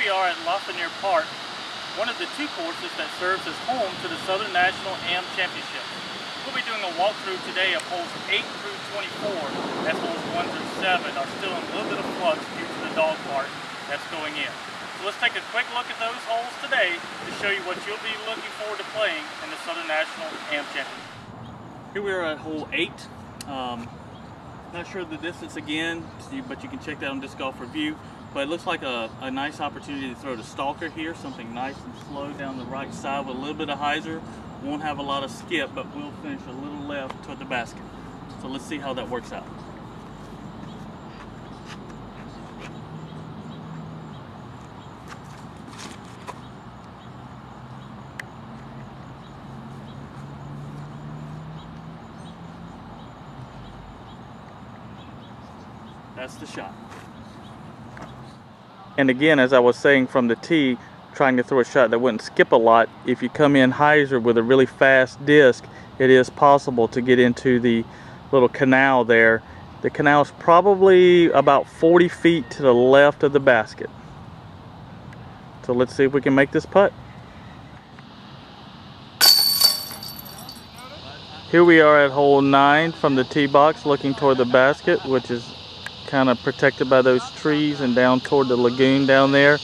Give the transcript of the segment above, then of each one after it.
we are at Lafreniere Park, one of the two courses that serves as home to the Southern National AM Championship. We'll be doing a walkthrough today of holes 8 through 24, as holes 1 through 7 are still in a little bit of flux due to the dog park that's going in. So let's take a quick look at those holes today to show you what you'll be looking forward to playing in the Southern National AM Championship. Here we are at hole 8. Not sure the distance again, but you can check that on Disc Golf Review. But it looks like a nice opportunity to throw the stalker here, something nice and slow down the right side with a little bit of hyzer. Won't have a lot of skip, but we'll finish a little left toward the basket. So let's see how that works out. That's the shot. And again, as I was saying from the tee, trying to throw a shot that wouldn't skip a lot, if you come in hyzer with a really fast disc, it is possible to get into the little canal there. The canal is probably about 40 feet to the left of the basket. So let's see if we can make this putt. Here we are at hole 9 from the tee box, looking toward the basket, which is kind of protected by those trees, and down toward the lagoon down there.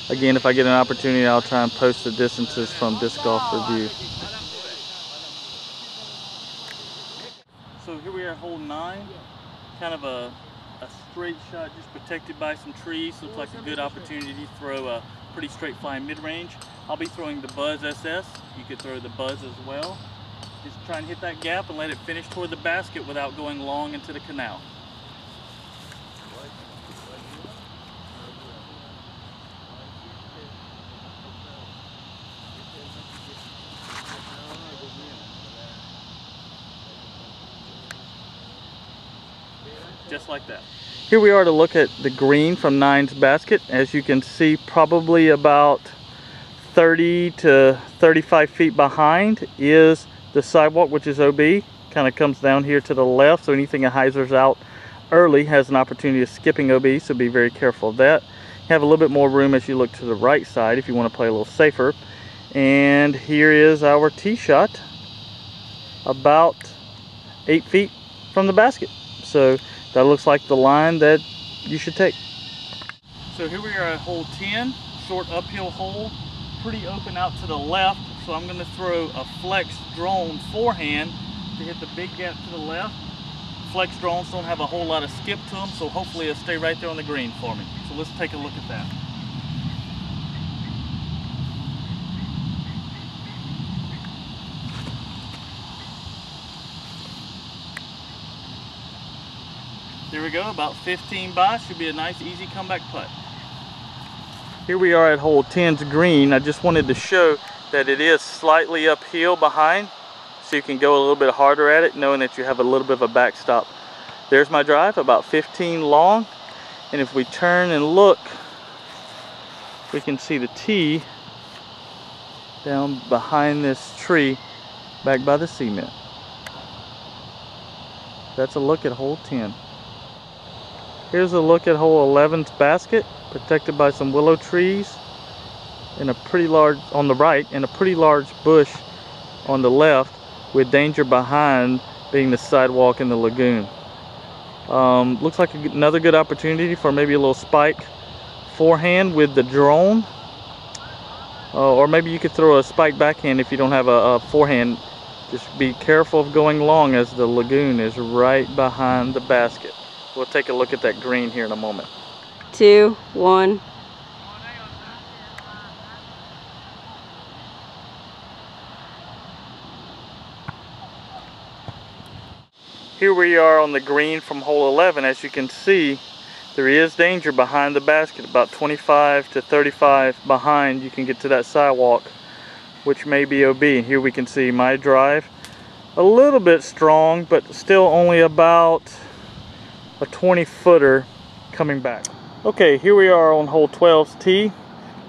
Again, if I get an opportunity, I'll try and post the distances from Disc Golf Review. So here we are at hole 9, kind of a straight shot, just protected by some trees. Looks like a good opportunity to throw a pretty straight flying mid-range. I'll be throwing the Buzz SS. You could throw the Buzz as well. Just try and hit that gap and let it finish toward the basket without going long into the canal. Just like that. Here we are to look at the green from 9's basket. As you can see, probably about 30 to 35 feet behind is the sidewalk, which is OB. Kind of comes down here to the left, so anything that hyzers out early has an opportunity of skipping OB, so be very careful of that. You have a little bit more room as you look to the right side if you want to play a little safer. And here is our tee shot, about 8 feet from the basket. So that looks like the line that you should take. So here we are at hole 10, short uphill hole, pretty open out to the left. So I'm going to throw a flex drone forehand to hit the big gap to the left. Flex drones don't have a whole lot of skip to them, so hopefully it'll stay right there on the green for me. So let's take a look at that. There we go, about 15 by, should be a nice easy comeback putt. Here we are at hole 10's green. I just wanted to show that it is slightly uphill behind, so you can go a little bit harder at it, knowing that you have a little bit of a backstop. There's my drive, about 15 long, and if we turn and look, we can see the tee down behind this tree, back by the cement. That's a look at hole 10. Here's a look at hole 11's basket, protected by some willow trees and a pretty large on the right and a pretty large bush on the left, with danger behind being the sidewalk in the lagoon. Looks like another good opportunity for maybe a little spike forehand with the drone, or maybe you could throw a spike backhand if you don't have a forehand. Just be careful of going long, as the lagoon is right behind the basket. We'll take a look at that green here in a moment. 2, 1. Here we are on the green from hole 11. As you can see, there is danger behind the basket, about 25 to 35 behind. You can get to that sidewalk, which may be OB. Here we can see my drive, a little bit strong, but still only about a 20-footer coming back. Okay, here we are on hole 12's tee.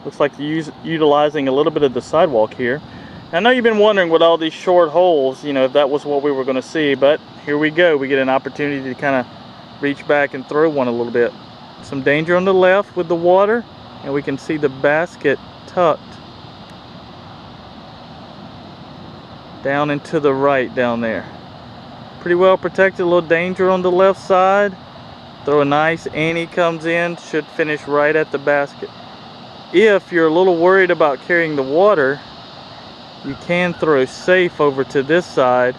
Looks like you're utilizing a little bit of the sidewalk here. I know you've been wondering with all these short holes, you know, if that was what we were going to see, but here we go. We get an opportunity to kind of reach back and throw one a little bit. Some danger on the left with the water, and we can see the basket tucked down and to the right down there. Pretty well protected, a little danger on the left side. Throw a nice Annie comes in, should finish right at the basket. If you're a little worried about carrying the water, you can throw safe over to this side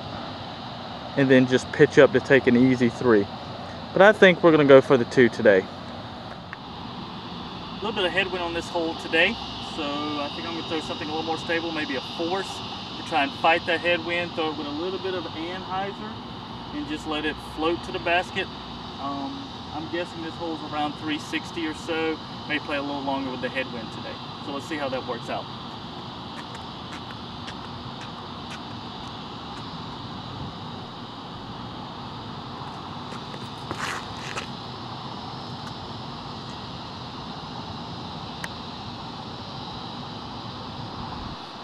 and then just pitch up to take an easy 3. But I think we're going to go for the 2 today. A little bit of headwind on this hole today, so I think I'm going to throw something a little more stable, maybe a force, to try and fight that headwind. Throw it with a little bit of anhyzer and just let it float to the basket. I'm guessing this hole's around 360 or so. May play a little longer with the headwind today. So let's see how that works out.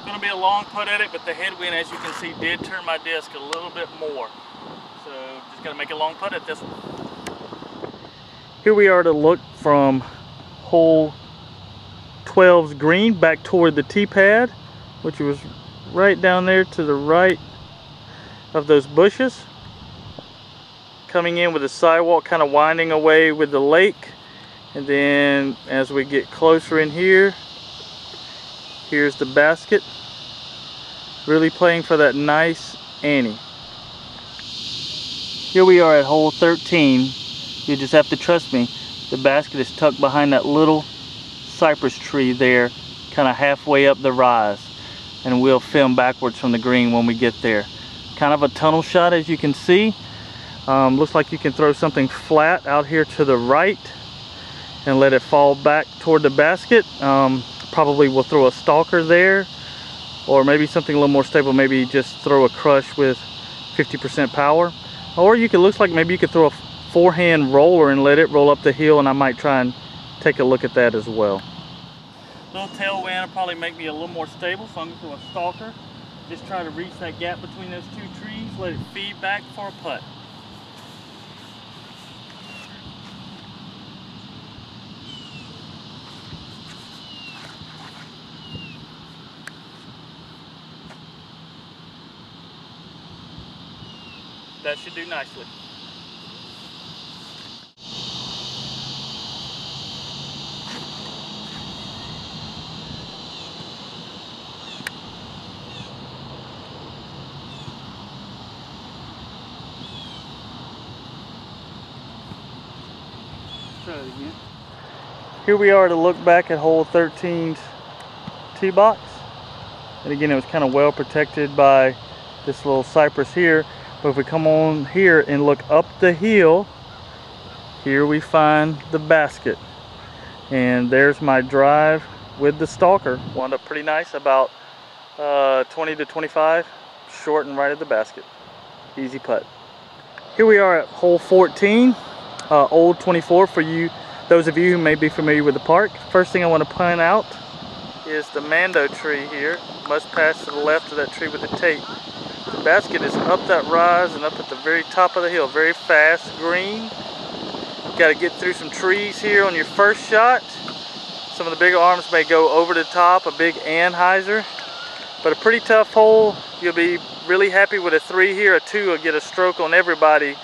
Going to be a long putt at it, but the headwind, as you can see, did turn my disc a little bit more. So just got to make a long putt at this one. Here we are to look from hole 12's green back toward the tee pad, which was right down there to the right of those bushes. Coming in with the sidewalk kind of winding away with the lake. And then as we get closer in here, here's the basket. Really playing for that nice Annie. Here we are at hole 13. You just have to trust me. The basket is tucked behind that little cypress tree there, kind of halfway up the rise. And we'll film backwards from the green when we get there. Kind of a tunnel shot, as you can see. Looks like you can throw something flat out here to the right and let it fall back toward the basket. Probably we'll throw a stalker there, or maybe something a little more stable. Maybe just throw a crush with 50% power. Or you could, looks like maybe you could throw a forehand roller and let it roll up the hill, and I might try and take a look at that as well. Little tailwind will probably make me a little more stable, so I'm going to throw a stalker. Just try to reach that gap between those 2 trees, let it feed back for a putt. That should do nicely. Try it again. Here we are to look back at hole 13's tee box. And again, it was kind of well protected by this little cypress here. But if we come on here and look up the hill, here we find the basket. And there's my drive with the stalker. Wound up pretty nice, about 20 to 25, short and right at the basket. Easy putt. Here we are at hole 14, old 24 for you, those of you who may be familiar with the park. First thing I want to point out is the mando tree here. Must pass to the left of that tree with the tape. The basket is up that rise and up at the very top of the hill. Very fast green. Got to get through some trees here on your first shot. Some of the bigger arms may go over the top, a big anhyzer. But a pretty tough hole. You'll be really happy with a 3 here. A 2 will get a stroke on everybody,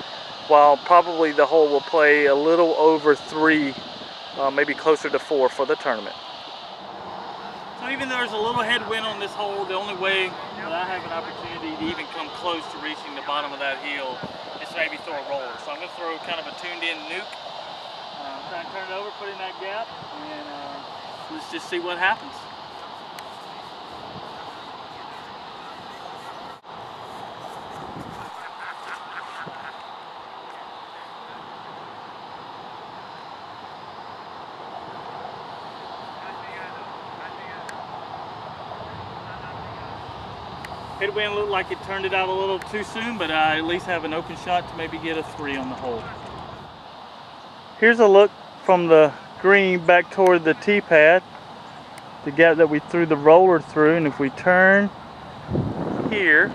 while probably the hole will play a little over 3, maybe closer to 4 for the tournament. So even though there's a little headwind on this hole, the only way that I have an opportunity to even come close to reaching the bottom of that hill is to maybe throw a roller. So I'm going to throw kind of a tuned-in nuke. Try and turn it over, put in that gap, and let's just see what happens. Headwind looked like it turned it out a little too soon, but I at least have an open shot to maybe get a 3 on the hole. Here's a look from the green back toward the tee pad, the gap that we threw the roller through. And if we turn here,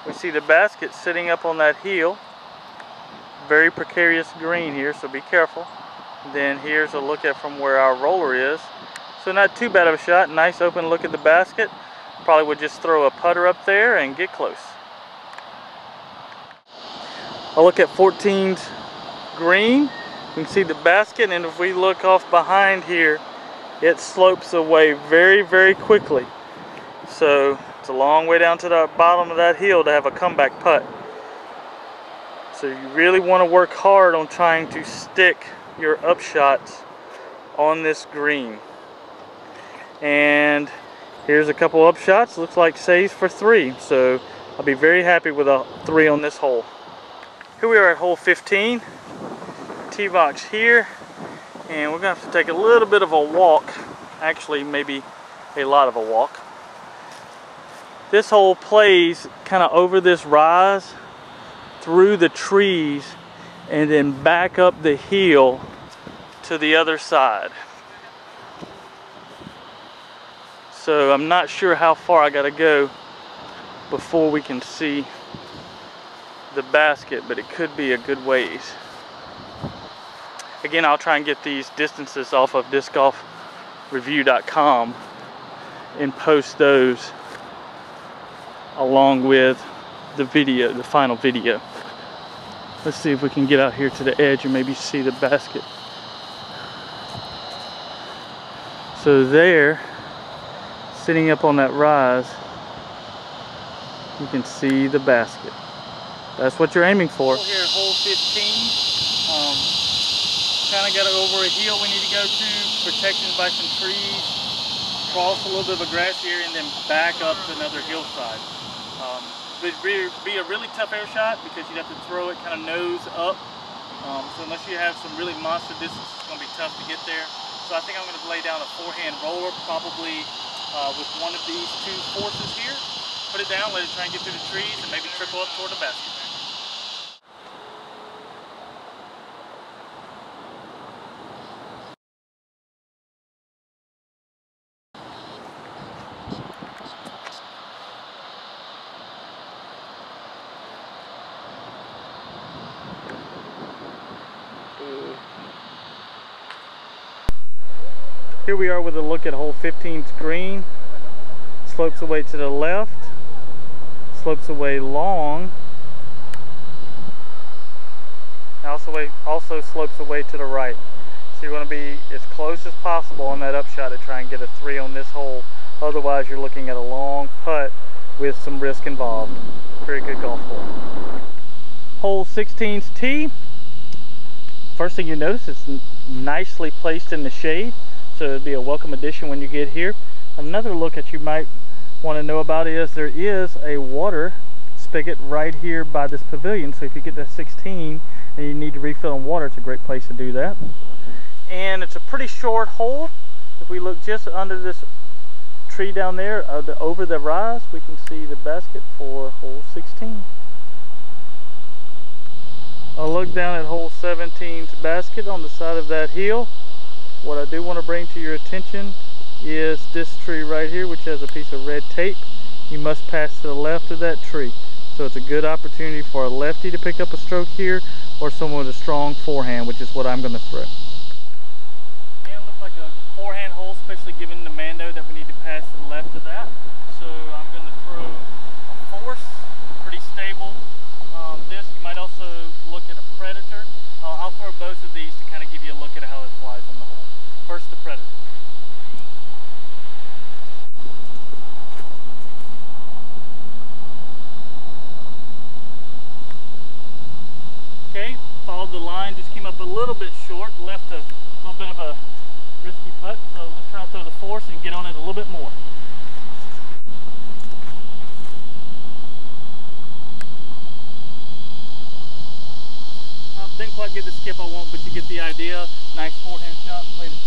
we see the basket sitting up on that hill. Very precarious green here, so be careful. Then here's a look at from where our roller is. So not too bad of a shot. Nice open look at the basket. Probably would just throw a putter up there and get close. I'll look at 14's green. You can see the basket, and if we look off behind here, it slopes away very, very quickly. So it's a long way down to the bottom of that hill to have a comeback putt. So you really want to work hard on trying to stick your upshots on this green. And here's a couple upshots. Looks like saves for 3. So I'll be very happy with a 3 on this hole. Here we are at hole 15. Tee box here. And we're going to have to take a little bit of a walk. Actually, maybe a lot of a walk. This hole plays kind of over this rise, through the trees, and then back up the hill to the other side. So I'm not sure how far I gotta go before we can see the basket, but it could be a good ways. Again, I'll try and get these distances off of discgolfreview.com and post those along with the video, the final video. Let's see if we can get out here to the edge and maybe see the basket. So there, sitting up on that rise, you can see the basket. That's what you're aiming for. Here at hole 15, kind of got to over a hill we need to go to, protected by some trees, cross a little bit of a grassy area, and then back up to another hillside. It'd be a really tough air shot because you'd have to throw it kind of nose up. So unless you have some really monster distance, it's going to be tough to get there. So I think I'm going to lay down a forehand roller, probably with one of these 2 forces here. Put it down, let it try and get through the trees, and maybe trickle up toward the basket. Here we are with a look at hole 15's green. Slopes away to the left, slopes away long, also slopes away to the right. So you're going to be as close as possible on that upshot to try and get a 3 on this hole. Otherwise you're looking at a long putt with some risk involved. Very good golf hole. Hole 16's tee. First thing you notice, it's nicely placed in the shade. So it'll be a welcome addition when you get here. Another look that you might want to know about is there is a water spigot right here by this pavilion. So if you get to 16 and you need to refill in water, it's a great place to do that. And it's a pretty short hole. If we look just under this tree down there, over the rise, we can see the basket for hole 16. I'll look down at hole 17's basket on the side of that hill. What I do want to bring to your attention is this tree right here, which has a piece of red tape. You must pass to the left of that tree. So it's a good opportunity for a lefty to pick up a stroke here, or someone with a strong forehand, which is what I'm going to throw. Yeah, it looks like a forehand hole, especially given the Mando that we need to pass to the left of that. So I'm going to throw a force, pretty stable. This, you might also look at a Predator. I'll throw both of these to kind of give you a look at how it flies on the hole. First, the Predator. Okay, followed the line, just came up a little bit short, left a little bit of a risky putt, so let's try to throw the force and get on it a little bit more. Didn't quite get the skip I want, but you get the idea. Nice forehand shot, played it